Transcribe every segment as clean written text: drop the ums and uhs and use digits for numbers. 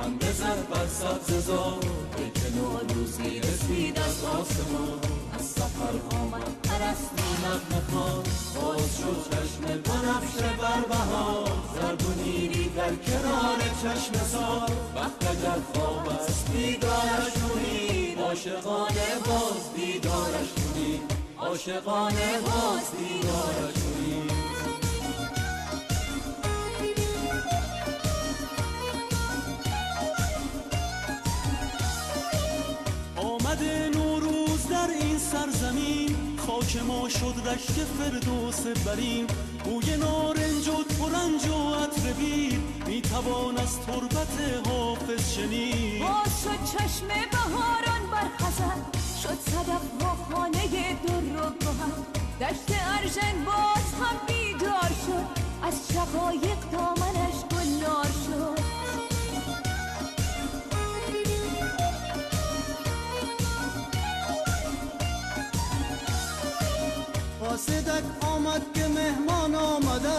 خنده زد بر سبز زار که نوروزی رسید از آسمان از سفر آمد ارسطو نغمه خوان باز شد چشم بنفشه بر بهار زرد و نیلی در کنار چشم سار وقت اگر خواب است بیدارش کنید عاشقانه باز بیدارش کنید عاشقانه باز بیدارش کنید آمده نوروز در این سرزمین خاک ما شد رشک فردوس برین بوی نارنج و ترنج و عطر بید میتوان از تربت حافظ شنید باز شد چشم بهاران بر خزر شد صدف ها خانه در و گوهر دشت ارژن باز هم بیدار شد از شقایق دامنش گلنار شد قاصدک آمد که مهمان آمده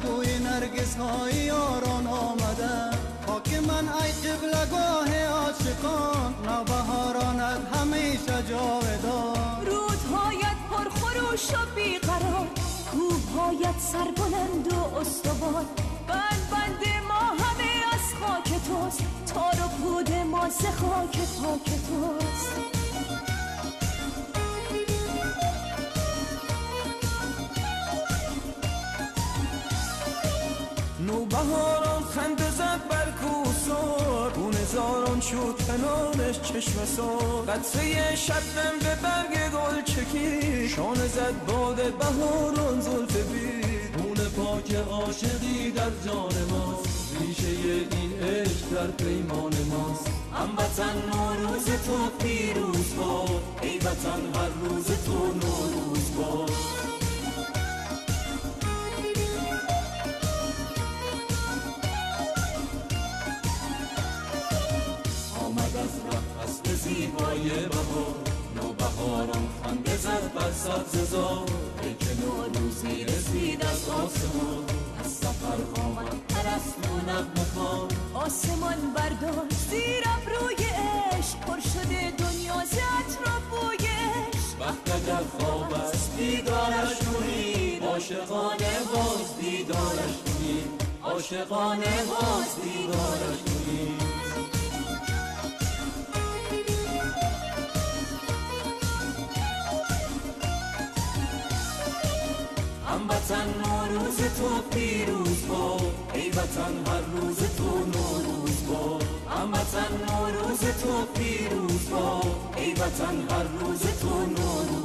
بوی نرگس های یاران آمده خاک من ای قبلگاه عاشقان نوبهارانت همیشه جاودان رودهایت پرخروش و بیقرار کوههایت سربلند و استوار بند بند ما همه از خاک توست تار و پود ما ز خاک پاک توست نوبهاران خنده زد بر کوسار گونه زاران شد کنارش چشم سار قطره شبنم به برگ گل چکی شانه زد باد بهاران زلف بید خون پاک عاشقی در جان ماست ریشه این عشق در پیمان ماست هموطن نوروز تو پیروز باد ای وطن هر روز تو نوروز باد فصل زیبای بهار نوبهاران خنده زد بر سبز زار که نوروزی رسید از آسمان از سفر آمد ارسطو نغمه خوان آسمان برداشت زیر ابروی عشق پر شده دنیا ز عطر و بوی عشق وقت اگر خواب است بیدارش کنید عاشقانه باز بیدارش کنید عاشقانه باز بیدارش کنید هموطن نوروز تو پیروز باد ای وطن هر روز تو نوروز باد هموطن نوروز تو پیروز باد ای وطن هر روز تو نوروز